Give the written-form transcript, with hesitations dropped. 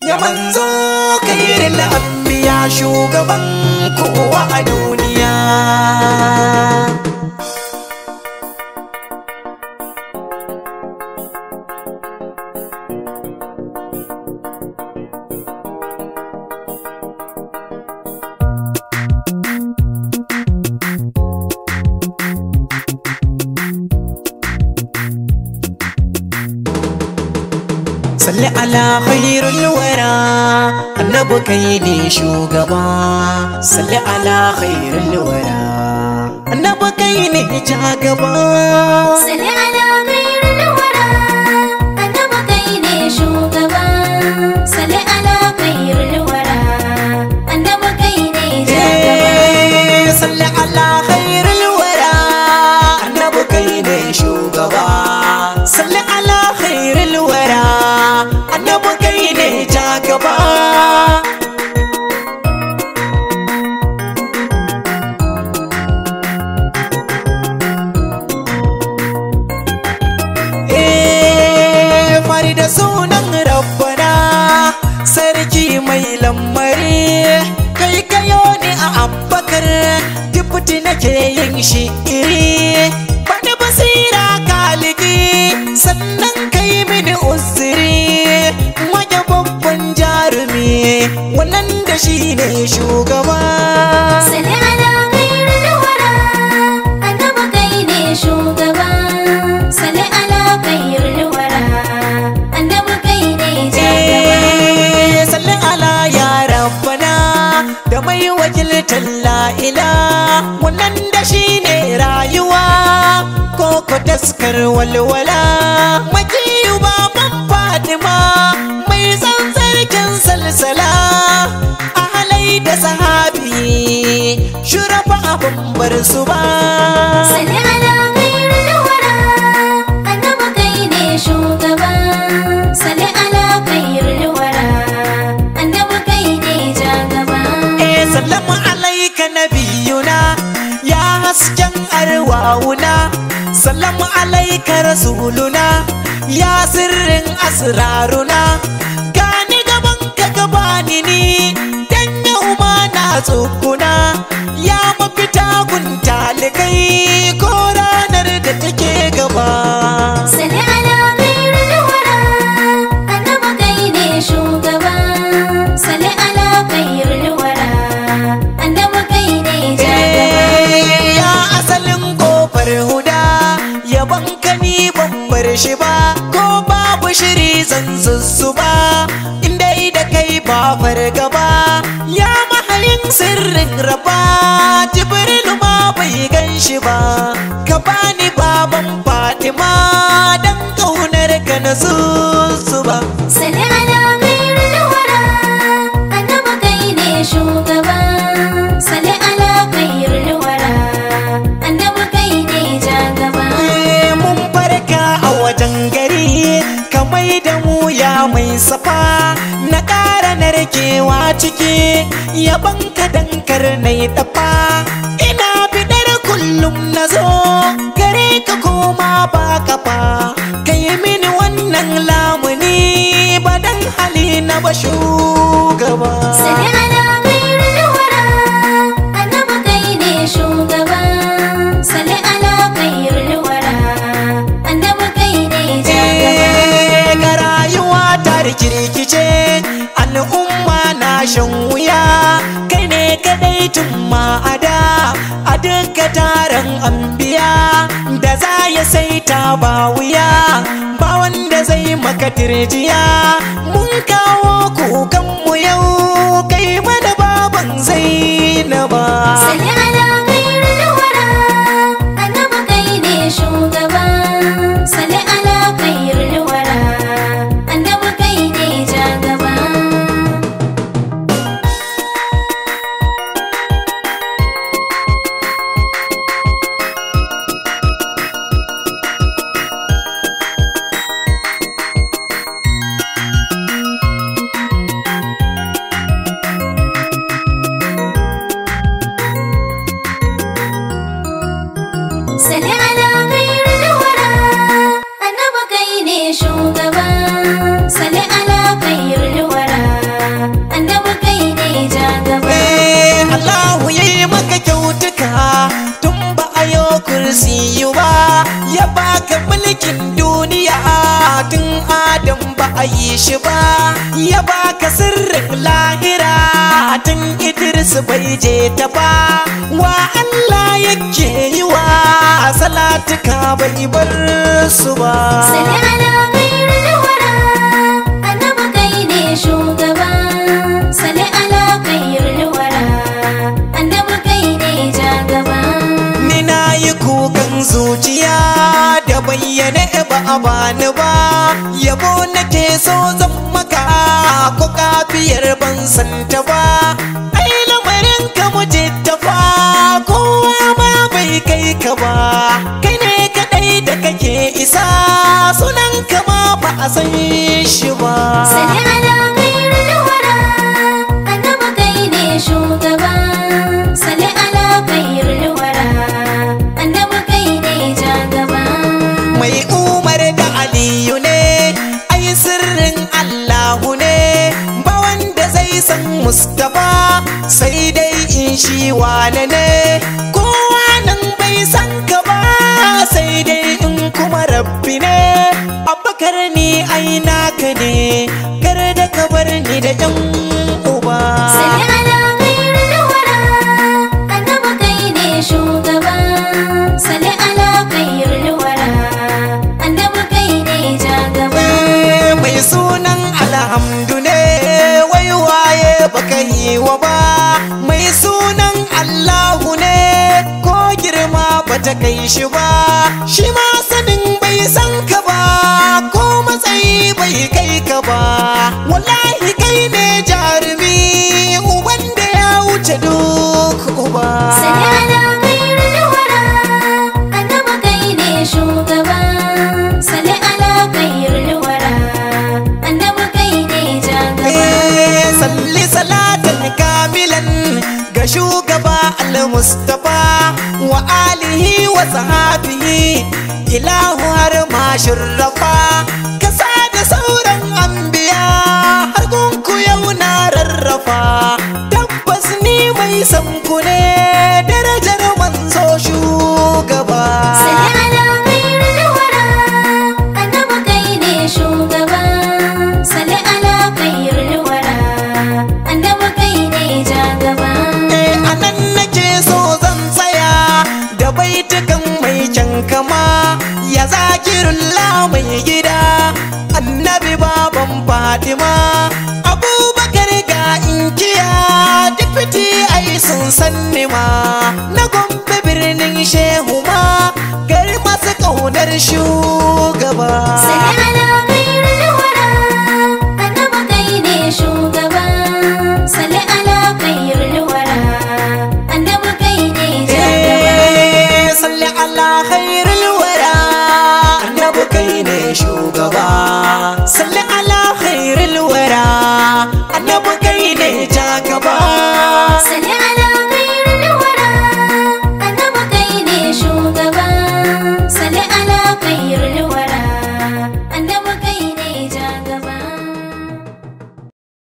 Ya manzo khairul anbiya shugaban kowa a duniya. Salli ala khairul wara annabi kai ne shugaba. Salli ala khairul wara annabi kai ne jagaba. Salli ala khairul wara annabi kai ne shugaba. Salli ala khairul wara annabi kai ne jagaba. Salli ala khairul wara annabi kai ne shugaba. Salli ala khairul wara annabi kai ne jagaba. Fari da sunan rabbana sarki mai lamari, kai kayo ne a abbakar dubbuti nake yin shi'iri. Bani basira kaliki sannan kai mini uzuri, waje babban jarumi wannan da shi ne shugaba. Salli ala khairul wara annabi kai ne shugaba. Salli ala khairul wara annabi kai ne jagaba. Salli ala ya rabbana da mai wakiltar la'ila wannan da shi ne rayuwa koko taskar walwala. Makiyu baban Fatima mai tsantsarkin salsala, ahalai da sahabi shurafa abin bar su ba. Salli ala khairul wara annabi kai ne shugaba. Salli ala khairul wara annabi kai ne jagaba. Salamu alaika nabiyuna ya hasken arwahuna. Salamu alaika rasuluna ya sirrin asraruna. Gani gaban ka gabani ni dan yau ma na tsukuna. Ya mafita gun talikai ko ranar da take gaba. Salli ala khairul wara annabi kai ne shugaba. Salli ala khairul wara annabi kai ne jagaba. Ya asalin kofar huda yaban ka ni ban bar shi ba, ko babu shiri zan zuzzuba inda da kai ba fargaba. Ya mahayin sirrin raba Jibrilu ma bai gan shi ba, ka bani baban Fatima dan kaunar ka na zuzzuba. Salli ala khairul wara annabi kai ne shugaba. Salli ala khairul wara annabi kai ne jagaba. Mun farka a wajen gari kamar da mu ya mai safa, na ƙara narkewa ciki yaban ka dankar na yi tafa. Ina bidar kullum na zo gare ka koma ba kafa, ka yi mini wannan lamuni ba dan hali na ba shugaba. Salli ala khairul wara annabi kai ne shugaba. Salli ala khairul wara annabi kai ne jagaba. Ga rayuwa ta rikirkice al'umma na shan wuya, kai ne kadai tun ma'ada a duka taron anbiya da za ya saita ba wuya, ba wanda zai maka tirjiya. Mun kawo kukanmu yau kai mana baban Zainaba. Salli ala khairul wara annabi kai ne shugaba. Salli ala khairul wara annabi kai ne jagaba. ya baka sirrin lahira tun Idris bai je ta ba. Wa Allah yake yi wa salatuka bai bar su ba. Sali ala khairul wara, annabi kai ne shugaba. Sali ala khairul wara, annabi kai ne jagaba. Ni na yi kukan zuciya da bayyana ba a bani ba. Yabo nake so zan maka ko kafiyar ban santa ba. Ai lamarin ka mujittafa kowa ma bai kai ka ba. Kai ne kadai da kake isa sunan ka ma ba a san shi ba. Sali ala khairul wara, annabi kai ne shugaba. Sali ala khairul wara, annabi kai ne jagaba. Mai Umar da Aliyu ne, ai sirrin Allahu ne. Ba wanda zai san Mustapha sai dai in shi wane ne. Kowa nan bai san ka ba sai dai in kuma rabbi ne. Abubakar ni ai naka ne, kar da ka bar ni da yan uba. Sali ala khairul wara, annabi kai ne shugaba. Sali ala khairul wara, annabi kai ne jagaba. Mai sunan alhamdu ne, wai waye baka yi wa ba. Mai sunan Allahu ne, ko girma bata kai shi ba. Shi ma sanin bai san ka ba, ko matsayi bai kai ka ba. Wallahi kai ne jarumi, uban da ya wuce duk uba. Sali ala khairul wara, annabi kai ne shugaba. Sali ala khairul wara, annabi kai ne jagaba. Salli salatan kamilan ga shugaba al-Mustafa wa alihi wa sahabihi ilahu har ma shurrafa. Kasa da sauran anbiya har gunku yau na rarrafa. Tabbas ni mai san ku ne, darajar manzo shugaba. Sali ala khairul wara, annabi kai ne shugaba. Sali ala khairul wara, annabi kai ne jagaba. Anan nake so zan tsaya da baitukan mai kyan kama. Ya zakirullah mai gida, annabi baban Fatima. Abubakar ga inkiya, dipiti ai sun sanni ma. Na Gombe birnin shehu ma, gari masu ƙaunar shugaba.